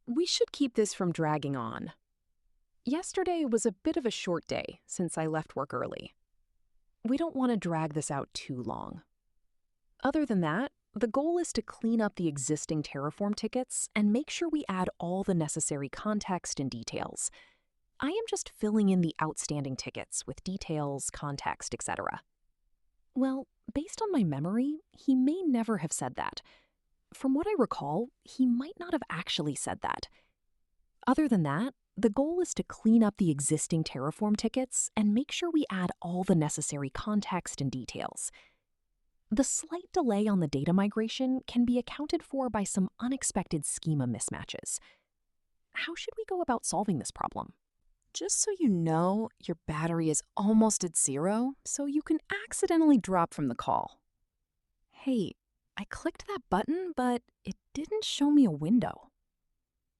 We should keep this from dragging on. Yesterday was a bit of a short day since I left work early. We don't want to drag this out too long. Other than that, the goal is to clean up the existing Terraform tickets and make sure we add all the necessary context and details. I am just filling in the outstanding tickets with details, context, etc. Well, based on my memory, he may never have said that. From what I recall, he might not have actually said that. Other than that, the goal is to clean up the existing Terraform tickets and make sure we add all the necessary context and details. The slight delay on the data migration can be accounted for by some unexpected schema mismatches. How should we go about solving this problem? Just so you know, your battery is almost at 0, so you can accidentally drop from the call. Hey, I clicked that button, but it didn't show me a window.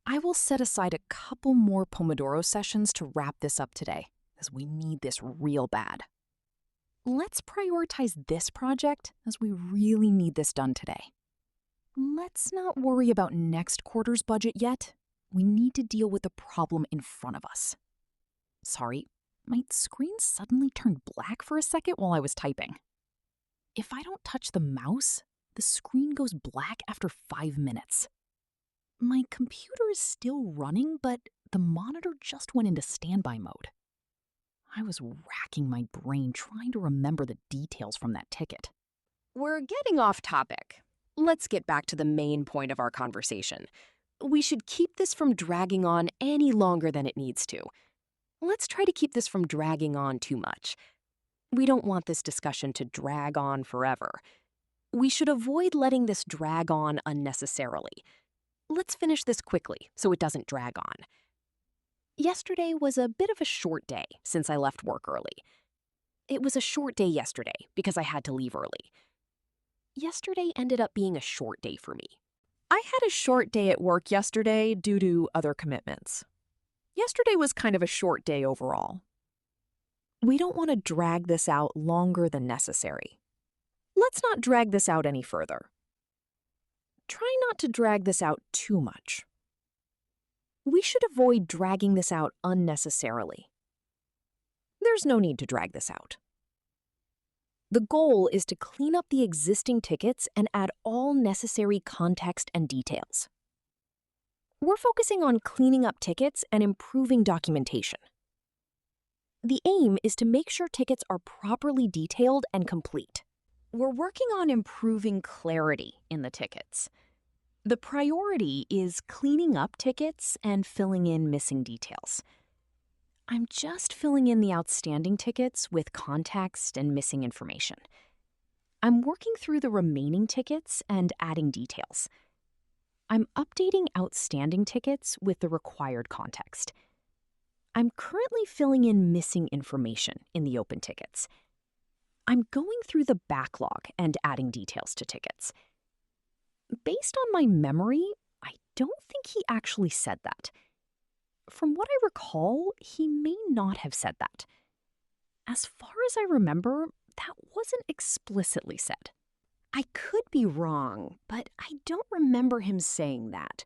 I will set aside a couple more Pomodoro sessions to wrap this up today, as we need this real bad. Let's prioritize this project, as we really need this done today. Let's not worry about next quarter's budget yet. We need to deal with the problem in front of us. Sorry, my screen suddenly turned black for a second while I was typing. If I don't touch the mouse, the screen goes black after 5 minutes. My computer is still running, but the monitor just went into standby mode. I was racking my brain trying to remember the details from that ticket. We're getting off topic. Let's get back to the main point of our conversation. We should keep this from dragging on any longer than it needs to. Let's try to keep this from dragging on too much. We don't want this discussion to drag on forever. We should avoid letting this drag on unnecessarily. Let's finish this quickly so it doesn't drag on. Yesterday was a bit of a short day since I left work early. It was a short day yesterday because I had to leave early. Yesterday ended up being a short day for me. I had a short day at work yesterday due to other commitments. Yesterday was kind of a short day overall. We don't want to drag this out longer than necessary. Let's not drag this out any further. Try not to drag this out too much. We should avoid dragging this out unnecessarily. There's no need to drag this out. The goal is to clean up the existing tickets and add all necessary context and details. We're focusing on cleaning up tickets and improving documentation. The aim is to make sure tickets are properly detailed and complete. We're working on improving clarity in the tickets. The priority is cleaning up tickets and filling in missing details. I'm just filling in the outstanding tickets with context and missing information. I'm working through the remaining tickets and adding details. I'm updating outstanding tickets with the required context. I'm currently filling in missing information in the open tickets. I'm going through the backlog and adding details to tickets. Based on my memory, I don't think he actually said that. From what I recall, he may not have said that. As far as I remember, that wasn't explicitly said. I could be wrong, but I don't remember him saying that.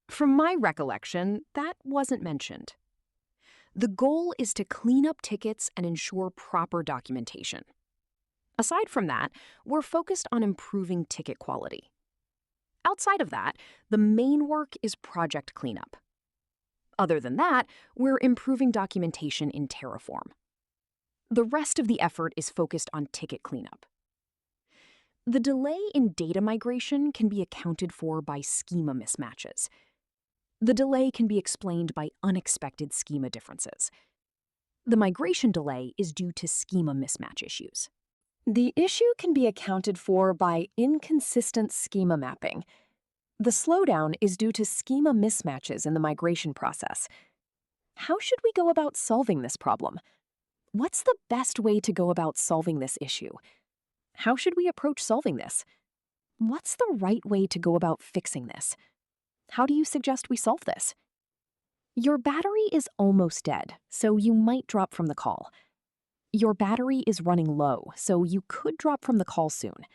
From my recollection, that wasn't mentioned. The goal is to clean up tickets and ensure proper documentation. Aside from that, we're focused on improving ticket quality. Outside of that, the main work is project cleanup. Other than that, we're improving documentation in Terraform. The rest of the effort is focused on ticket cleanup. The delay in data migration can be accounted for by schema mismatches. The delay can be explained by unexpected schema differences. The migration delay is due to schema mismatch issues. The issue can be accounted for by inconsistent schema mapping. The slowdown is due to schema mismatches in the migration process. How should we go about solving this problem? What's the best way to go about solving this issue? How should we approach solving this? What's the right way to go about fixing this? How do you suggest we solve this? Your battery is almost dead, so you might drop from the call. Your battery is running low, so you could drop from the call soon.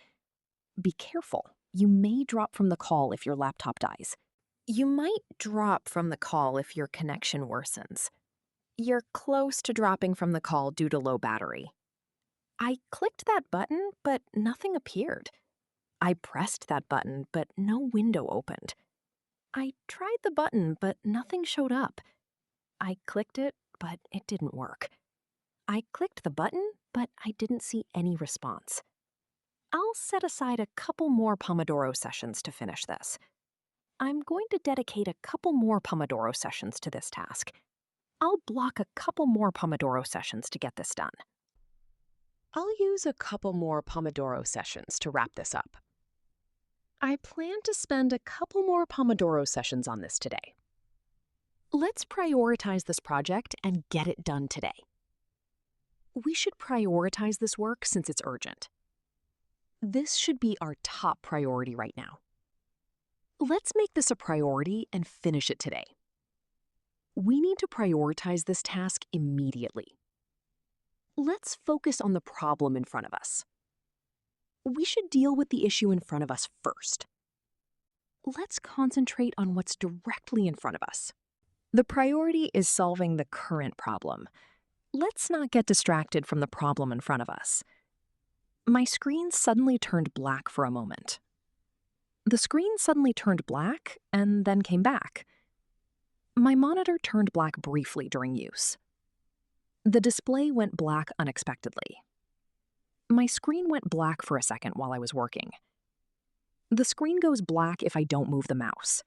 Be careful. You may drop from the call if your laptop dies. You might drop from the call if your connection worsens. You're close to dropping from the call due to low battery. I clicked that button, but nothing appeared. I pressed that button, but no window opened. I tried the button, but nothing showed up. I clicked it, but it didn't work. I clicked the button, but I didn't see any response. I'll set aside a couple more Pomodoro sessions to finish this. I'm going to dedicate a couple more Pomodoro sessions to this task. I'll block a couple more Pomodoro sessions to get this done. I'll use a couple more Pomodoro sessions to wrap this up. I plan to spend a couple more Pomodoro sessions on this today. Let's prioritize this project and get it done today. We should prioritize this work since it's urgent. This should be our top priority right now. Let's make this a priority and finish it today. We need to prioritize this task immediately. Let's focus on the problem in front of us. We should deal with the issue in front of us first. Let's concentrate on what's directly in front of us. The priority is solving the current problem. Let's not get distracted from the problem in front of us. My screen suddenly turned black for a moment. The screen suddenly turned black and then came back. My monitor turned black briefly during use. The display went black unexpectedly. My screen went black for a second while I was working. The screen goes black if I don't move the mouse.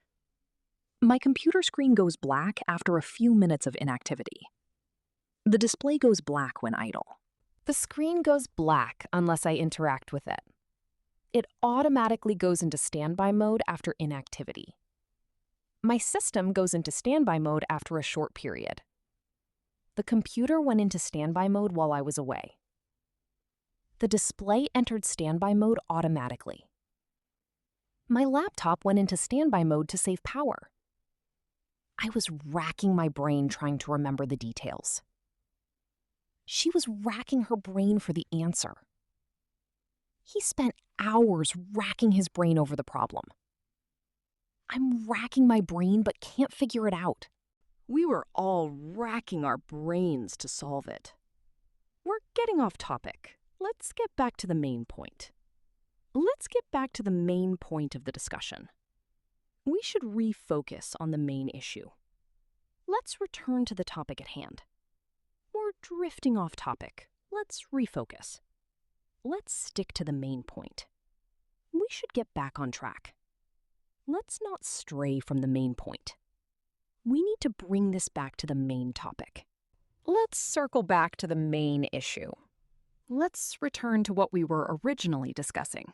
My computer screen goes black after a few minutes of inactivity. The display goes black when idle. The screen goes black unless I interact with it. It automatically goes into standby mode after inactivity. My system goes into standby mode after a short period. The computer went into standby mode while I was away. The display entered standby mode automatically. My laptop went into standby mode to save power. I was racking my brain trying to remember the details. She was racking her brain for the answer. He spent hours racking his brain over the problem. I'm racking my brain but can't figure it out. We were all racking our brains to solve it. We're getting off topic. Let's get back to the main point. Let's get back to the main point of the discussion. We should refocus on the main issue. Let's return to the topic at hand. We're drifting off topic. Let's refocus. Let's stick to the main point. We should get back on track. Let's not stray from the main point. We need to bring this back to the main topic. Let's circle back to the main issue. Let's return to what we were originally discussing.